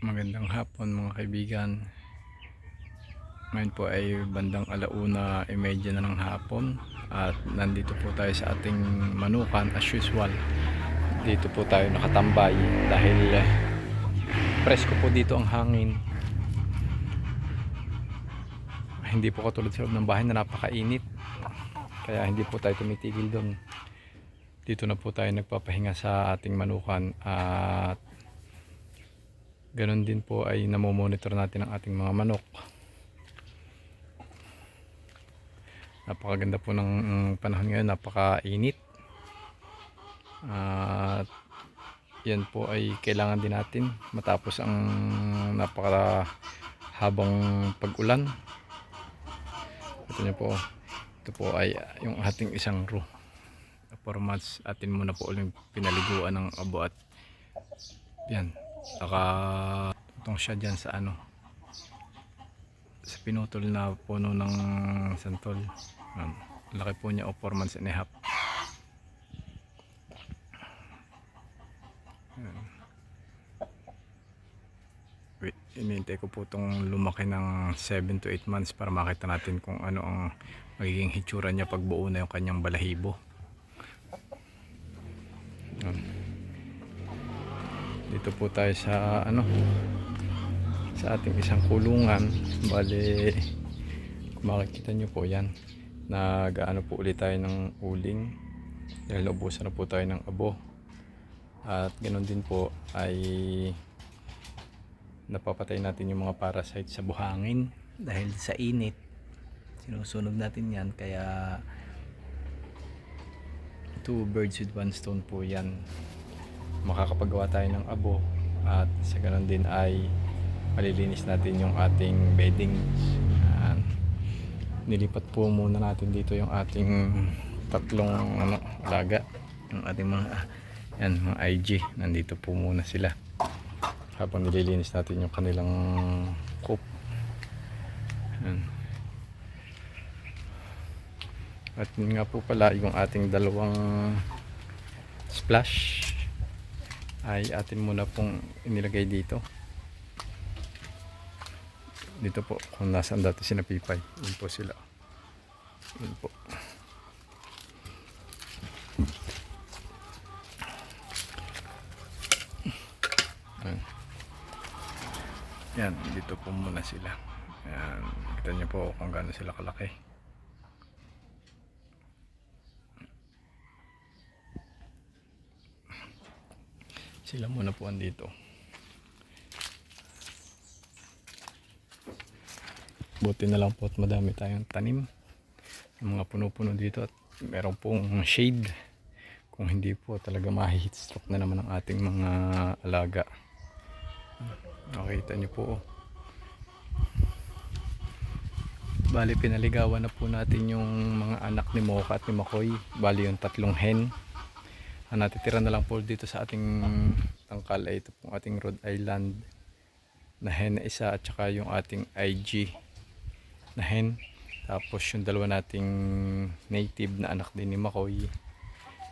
Magandang hapon mga kaibigan. Ngayon po ay bandang 1:30 na ng hapon at nandito po tayo sa ating manukan as usual. Dito po tayo nakatambay dahil presko po dito ang hangin. Hindi po katulad sa loob ng bahay na napakainit. Kaya hindi po tayo tumitigil doon. Dito na po tayo nagpapahinga sa ating manukan at ganun din po ay namomonitor natin ang ating mga manok. Napakaganda po ng panahon ngayon, napakainit at yan po ay kailangan din natin matapos ang napakahabang pag-ulan. Ito po ay yung ating isang row 4 months. Atin muna po ulit pinaliguan ng abo at yan, nakatutong siya dyan sa sa pinutol na puno ng santol. Laki po niya, 4 months and a half. Wait, inintay ko po itong lumaki ng 7 to 8 months para makita natin kung ano ang magiging hitsura niya pag buo na yung kanyang balahibo. Dito po tayo sa sa ating isang kulungan. Bale, kung makikita nyo po yan, nag-ano po ulit tayo ng uling dahil naubusan na po tayo ng abo. At ganoon din po ay napapatay natin yung mga parasite sa buhangin dahil sa init. Sinusunog natin yan, kaya 2 birds with 1 stone po yan. Makakapagawa tayo ng abo at sa ganoon din ay malilinis natin yung ating bedding. Nilipat po muna natin dito yung ating tatlong alaga, yung ating mga IG. Nandito po muna sila habang nililinis natin yung kanilang coop. At yun nga po pala, yung ating dalawang splash ay atin muna pong inilagay dito po kung nasaan dati si Napipay. Yun po sila, yun po. Yan, dito po muna sila. Yan, kita niyo po kung gaano sila kalaki. Sila muna po andito. Buti na lang po at madami tayong tanim ng mga puno-puno dito at meron pong shade. Kung hindi po talaga ma-heat stroke na naman ang ating mga alaga. Nakita niyo po. Bali, pinaligawan na po natin yung mga anak ni Mocha at ni Makoy. Bali, yung 3 hen. Ang natitira na lang po dito sa ating tangkal ay ito pong ating Rhode Island na hen na isa at saka yung ating IG na hen. Tapos yung dalawa nating native na anak din ni Makoy.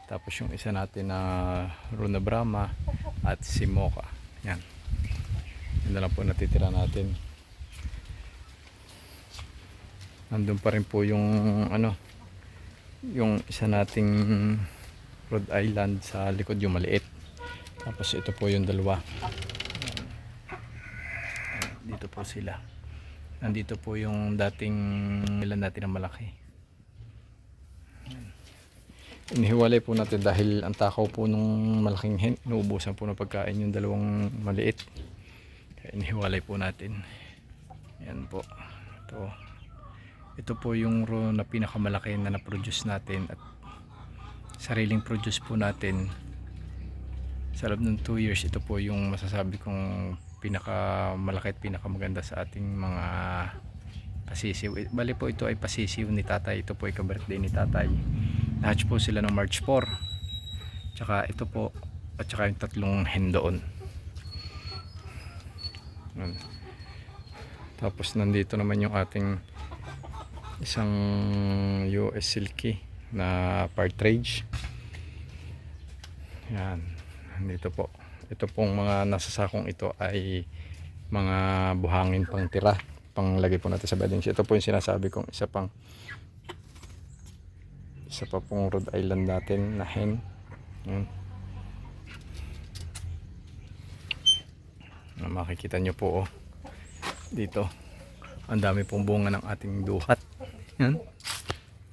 Tapos yung isa natin na Runa Brahma at si Mocha. Yan. Yan na lang po natitira natin. Nandun pa rin po yung yung isa nating Rhode Island sa likod, yung maliit. Tapos ito po yung dalawa. Dito po sila. Nandito po yung dating ilan natin na malaki. Inihiwalay po natin dahil ang takaw po nung malaking hen, inuubusan po ng pagkain yung dalawang maliit. Kaya inihiwalay po natin. Yan po. Ito po yung row na pinakamalaki na na-produce natin at sariling produce po natin sa loob ng 2 years. Ito po yung masasabi kong pinakamalaki at pinakamaganda sa ating mga pasisiw. Bali po ito ay pasisiw ni tatay. Ito po ay ka-birthday ni tatay. Hatch po sila ng March 4. Tsaka ito po at tsaka yung 3 hen doon. Tapos nandito naman yung ating isang US Silky na partridge. Yan, nandito po. Ito pong mga nasa sakong ito ay mga buhangin pang tira, panglagay po natin sa bedding sheet. Ito po yung sinasabi kong isa pa pong Rhode Island natin na hen. Makikita nyo po dito ang dami pong bunga ng ating duhat. Yan,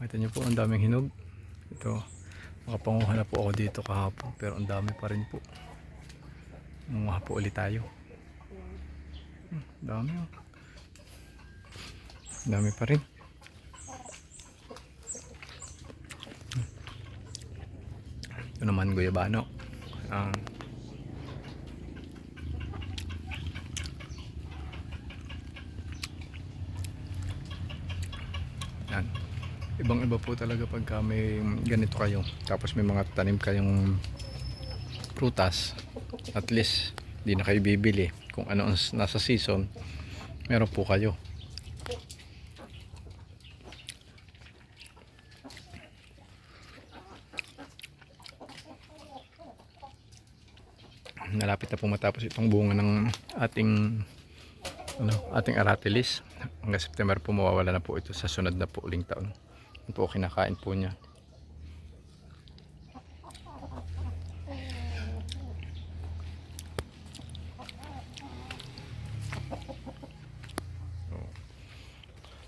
makita nyo po ang daming hinog. Ito, makapanguha na po ako dito kahapon, pero ang dami pa rin po. Manguha po ulit tayo. Dami dami pa rin. Ito naman guyabano. Yan. Ibang iba po talaga pagka may ganito kayo, tapos may mga tanim kayong prutas, at least di na kayo bibili kung ano ang nasa season, meron po kayo. Nalapit na po matapos itong bunga ng ating aratilis. Hanggang September po mawawala na po ito sa sunod na po uling taon. Ito po kinakain po niya.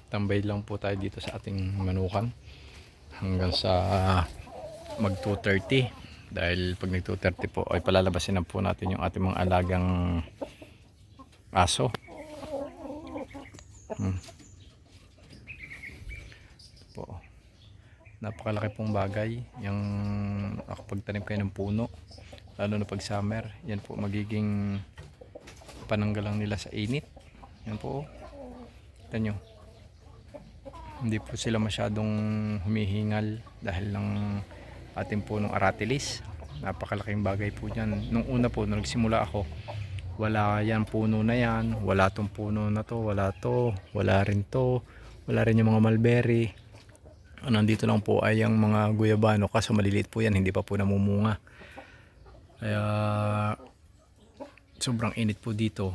Tambay lang po tayo dito sa ating manukan hanggang sa mag 2:30, dahil pag nag 2:30 po ay palalabasin na po natin yung ating mga alagang aso. Po, napakalaki pong bagay yung pagtanim kayo ng puno, lalo na pag summer. Yan po magiging pananggalang nila sa init. Yan po, kita nyo, hindi po sila masyadong humihingal dahil ng ating punong aratilis. Napakalaking bagay po yan. Nung una po, nung nagsimula ako, wala yan puno na yan, wala tong puno na to, wala to, wala rin to, wala rin yung mga mulberry. Nandito lang po ay yung mga guyabano, kaso maliliit po yan, hindi pa po namumunga. Kaya sobrang init po dito.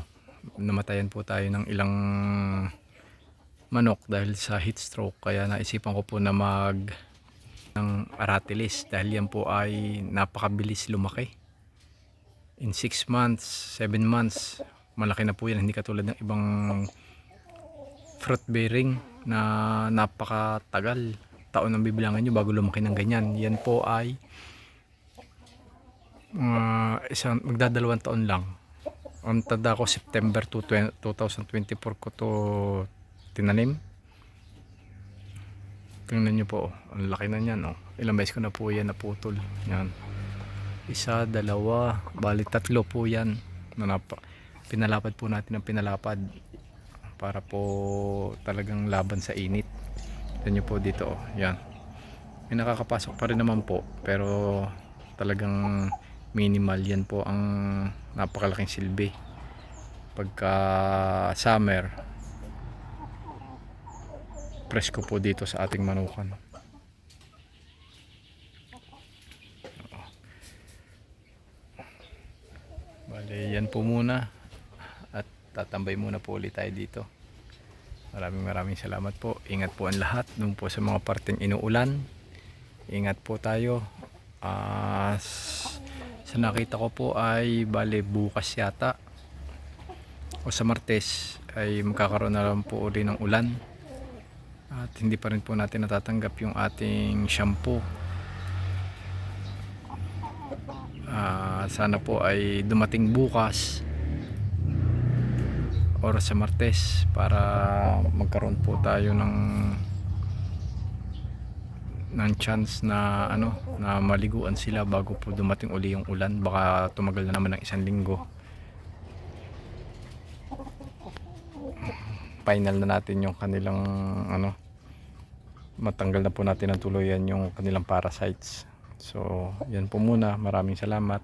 Namatayan po tayo ng ilang manok dahil sa heat stroke, kaya naisipan ko po na ng aratilis dahil yan po ay napakabilis lumaki. In 6 months, 7 months, malaki na po yan. Hindi katulad ng ibang fruit bearing na napakatagal, taon ang bibilangan nyo bago lumaki ng ganyan. Yan po ay magdadalawang taon lang. Ang tanda ko September 2024 ko to tinanim. Tingnan nyo po, ang laki na yan. Ilang beses ko na po yan naputol. Yan, isa, dalawa, bali tatlo po yan. Pinalapad po natin ang pinalapad para po talagang laban sa init. Tingnan nyo po dito. Yan, may nakakapasok pa rin naman po, pero talagang minimal. Yan po ang napakalaking silbi pagka summer. Presko po dito sa ating manukan. Bale, yan po muna, at tatambay muna po ulit tayo dito. Maraming salamat po. Ingat po ang lahat dun po sa mga parteng inuulan. Ingat po tayo. Sa nakita ko po ay bale bukas yata o sa Martes ay magkakaroon na lang po ulit ng ulan, at hindi pa rin po natin natatanggap yung ating shampoo. Sana po ay dumating bukas or sa Martes para magkaroon po tayo ng chance na na maliguan sila bago po dumating uli yung ulan. Baka tumagal na naman ng 1 linggo. Final na natin yung kanilang matanggal na po natin ang tuluyan yung kanilang parasites. So yan po muna, maraming salamat.